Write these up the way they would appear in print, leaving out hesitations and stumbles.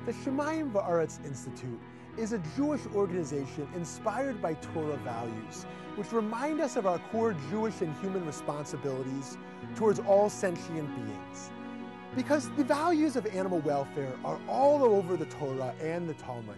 The Shemayim Va'aretz Institute is a Jewish organization inspired by Torah values, which remind us of our core Jewish and human responsibilities towards all sentient beings. Because the values of animal welfare are all over the Torah and the Talmud,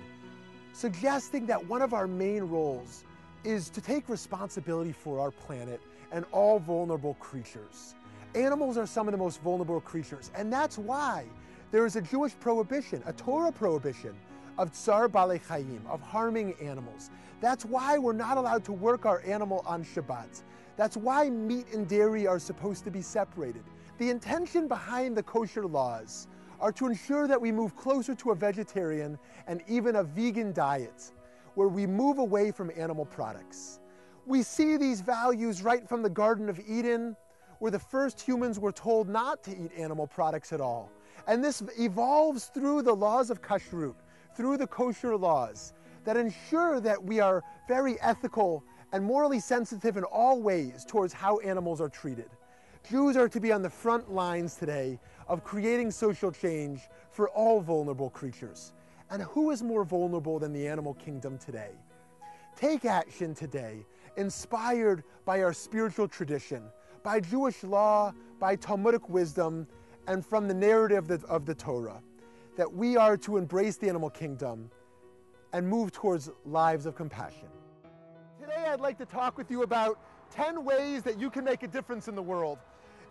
suggesting that one of our main roles is to take responsibility for our planet and all vulnerable creatures. Animals are some of the most vulnerable creatures, and that's why there is a Jewish prohibition, a Torah prohibition, of tsar balei chayim, of harming animals. That's why we're not allowed to work our animal on Shabbat. That's why meat and dairy are supposed to be separated. The intention behind the kosher laws are to ensure that we move closer to a vegetarian and even a vegan diet, where we move away from animal products. We see these values right from the Garden of Eden, where the first humans were told not to eat animal products at all. And this evolves through the laws of kashrut, through the kosher laws that ensure that we are very ethical and morally sensitive in all ways towards how animals are treated. Jews are to be on the front lines today of creating social change for all vulnerable creatures. And who is more vulnerable than the animal kingdom today? Take action today, inspired by our spiritual tradition, by Jewish law, by Talmudic wisdom, and from the narrative of the Torah, that we are to embrace the animal kingdom and move towards lives of compassion. Today I'd like to talk with you about 10 ways that you can make a difference in the world,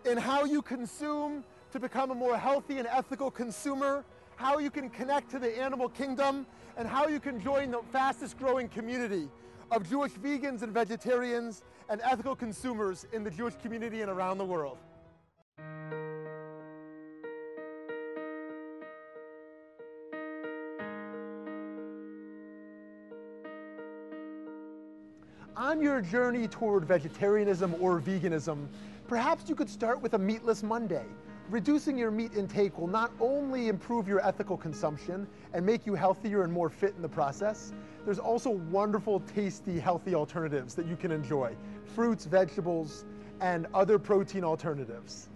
in how you consume to become a more healthy and ethical consumer, how you can connect to the animal kingdom, and how you can join the fastest growing community of Jewish vegans and vegetarians and ethical consumers in the Jewish community and around the world. On your journey toward vegetarianism or veganism, perhaps you could start with a meatless Monday. Reducing your meat intake will not only improve your ethical consumption and make you healthier and more fit in the process, there's also wonderful, tasty, healthy alternatives that you can enjoy. Fruits, vegetables, and other protein alternatives.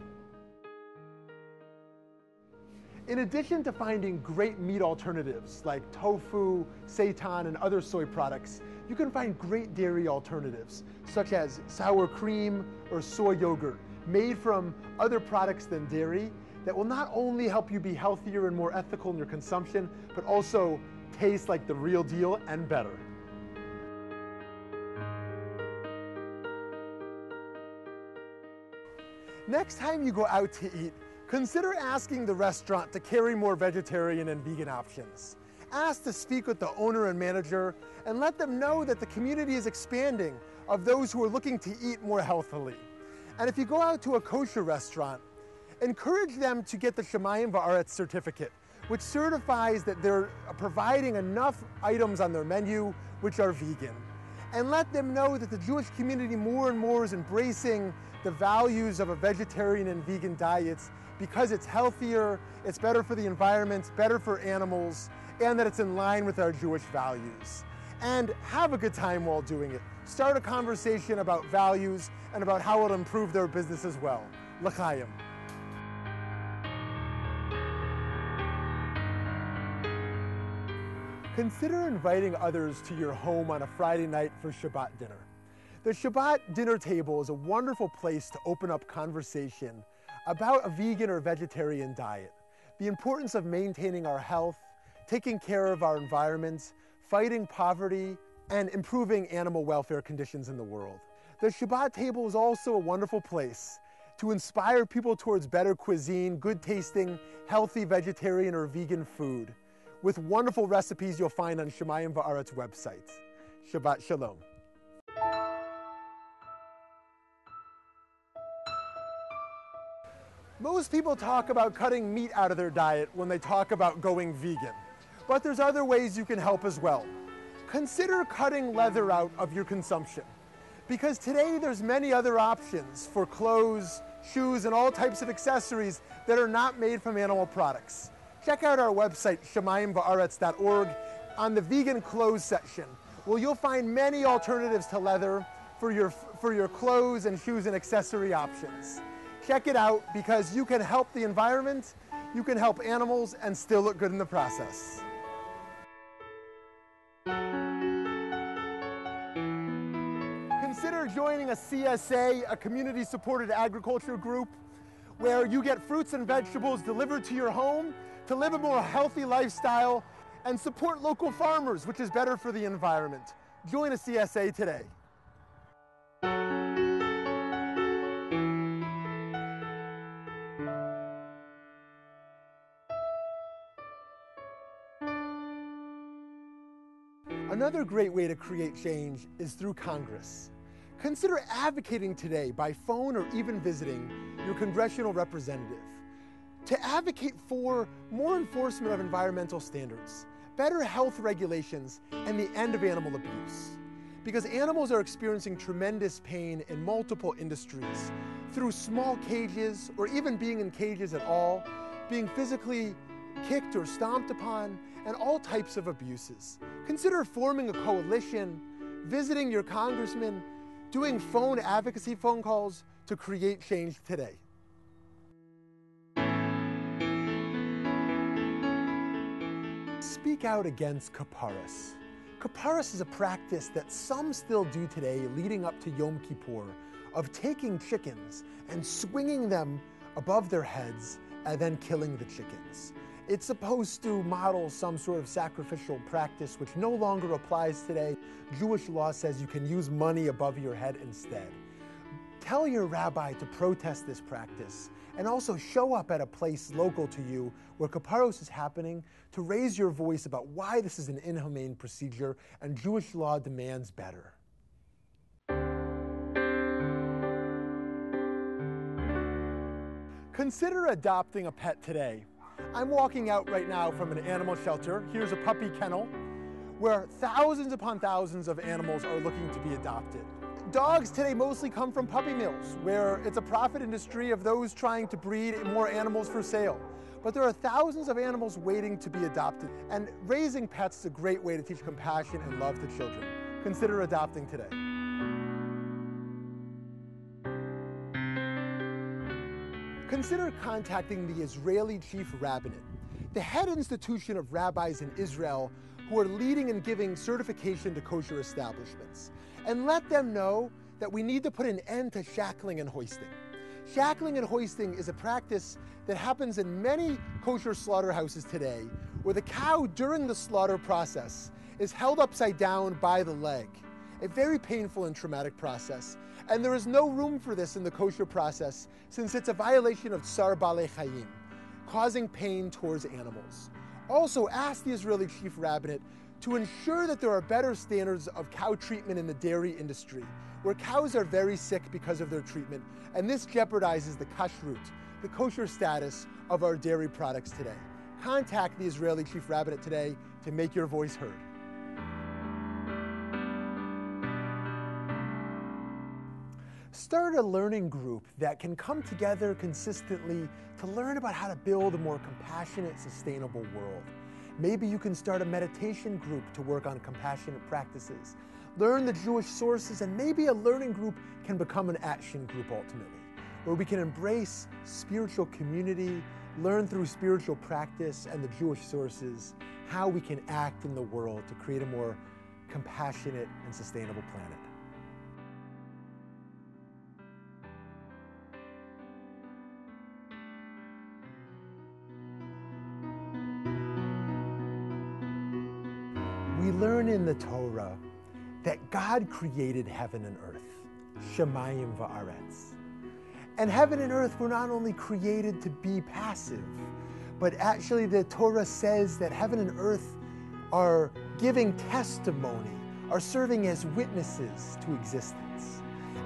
In addition to finding great meat alternatives like tofu, seitan, and other soy products, you can find great dairy alternatives such as sour cream or soy yogurt made from other products than dairy that will not only help you be healthier and more ethical in your consumption, but also taste like the real deal and better. Next time you go out to eat, consider asking the restaurant to carry more vegetarian and vegan options. Ask to speak with the owner and manager and let them know that the community is expanding of those who are looking to eat more healthily. And if you go out to a kosher restaurant, encourage them to get the Shemayim Va'aretz certificate, which certifies that they're providing enough items on their menu which are vegan. And let them know that the Jewish community more and more is embracing the values of a vegetarian and vegan diets because it's healthier, it's better for the environment, better for animals, and that it's in line with our Jewish values. And have a good time while doing it. Start a conversation about values and about how it'll improve their business as well. L'chaim. Consider inviting others to your home on a Friday night for Shabbat dinner. The Shabbat dinner table is a wonderful place to open up conversation about a vegan or vegetarian diet, the importance of maintaining our health, taking care of our environment, fighting poverty, and improving animal welfare conditions in the world. The Shabbat table is also a wonderful place to inspire people towards better cuisine, good tasting, healthy vegetarian or vegan food, with wonderful recipes you'll find on Shemayim Va'aretz website. Shabbat Shalom. Most people talk about cutting meat out of their diet when they talk about going vegan, but there's other ways you can help as well. Consider cutting leather out of your consumption, because today there's many other options for clothes, shoes, and all types of accessories that are not made from animal products. Check out our website, shemayimvaaretz.org, on the vegan clothes section, where you'll find many alternatives to leather for your clothes and shoes and accessory options. Check it out because you can help the environment, you can help animals and still look good in the process. Consider joining a CSA, a community-supported agriculture group, where you get fruits and vegetables delivered to your home to live a more healthy lifestyle and support local farmers, which is better for the environment. Join a CSA today. Another great way to create change is through Congress. Consider advocating today by phone or even visiting your congressional representative to advocate for more enforcement of environmental standards, better health regulations, and the end of animal abuse. Because animals are experiencing tremendous pain in multiple industries through small cages or even being in cages at all, being physically kicked or stomped upon, and all types of abuses. Consider forming a coalition, visiting your congressman, doing phone advocacy phone calls to create change today. Speak out against Kapparis. Kapparis is a practice that some still do today leading up to Yom Kippur of taking chickens and swinging them above their heads and then killing the chickens. It's supposed to model some sort of sacrificial practice which no longer applies today. Jewish law says you can use money above your head instead. Tell your rabbi to protest this practice and also show up at a place local to you where Kapparos is happening to raise your voice about why this is an inhumane procedure and Jewish law demands better. Consider adopting a pet today. I'm walking out right now from an animal shelter. Here's a puppy kennel where thousands upon thousands of animals are looking to be adopted. Dogs today mostly come from puppy mills, where it's a profit industry of those trying to breed more animals for sale. But there are thousands of animals waiting to be adopted, and raising pets is a great way to teach compassion and love to children. Consider adopting today. Consider contacting the Israeli Chief Rabbinate, the head institution of rabbis in Israel who are leading and giving certification to kosher establishments, and let them know that we need to put an end to shackling and hoisting. Shackling and hoisting is a practice that happens in many kosher slaughterhouses today, where the cow during the slaughter process is held upside down by the leg. A very painful and traumatic process, and there is no room for this in the kosher process since it's a violation of Tsar Balei Chayim, causing pain towards animals. Also, ask the Israeli Chief Rabbinate to ensure that there are better standards of cow treatment in the dairy industry, where cows are very sick because of their treatment, and this jeopardizes the kashrut, the kosher status of our dairy products today. Contact the Israeli Chief Rabbinate today to make your voice heard. Start a learning group that can come together consistently to learn about how to build a more compassionate, sustainable world. Maybe you can start a meditation group to work on compassionate practices. Learn the Jewish sources, and maybe a learning group can become an action group ultimately, where we can embrace spiritual community, learn through spiritual practice and the Jewish sources how we can act in the world to create a more compassionate and sustainable planet. We learn in the Torah that God created heaven and earth, Shemayim va'aretz. And heaven and earth were not only created to be passive, but actually the Torah says that heaven and earth are giving testimony, are serving as witnesses to existence.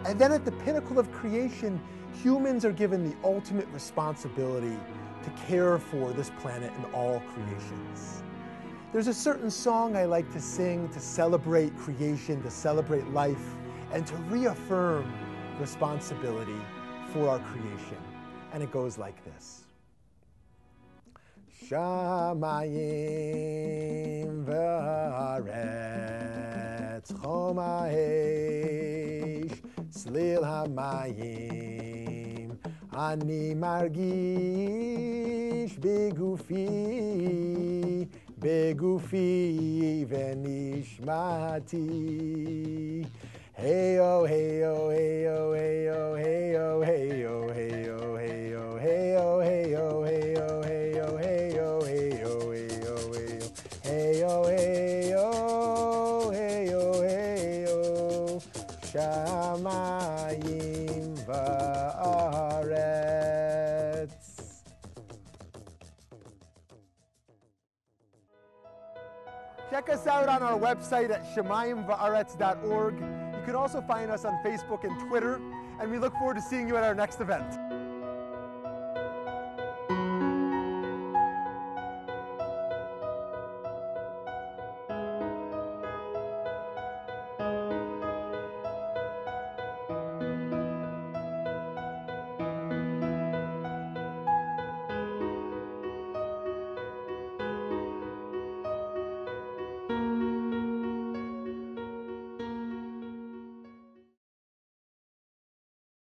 And then at the pinnacle of creation, humans are given the ultimate responsibility to care for this planet and all creations. There's a certain song I like to sing to celebrate creation, to celebrate life, and to reaffirm responsibility for our creation. And it goes like this. Shamayim v'aretz chom ha'esh tzlil hamayim אני מרגיש בגופי, בגופי ונשמתי. היו, היו, היו, היו, היו, היו, היו, היו, היו, היו, היו, היו, היו, היו, היו, היו, היו, שמיים וארץ. Check us out on our website at shemayimvaaretz.org. You can also find us on Facebook and Twitter, and we look forward to seeing you at our next event.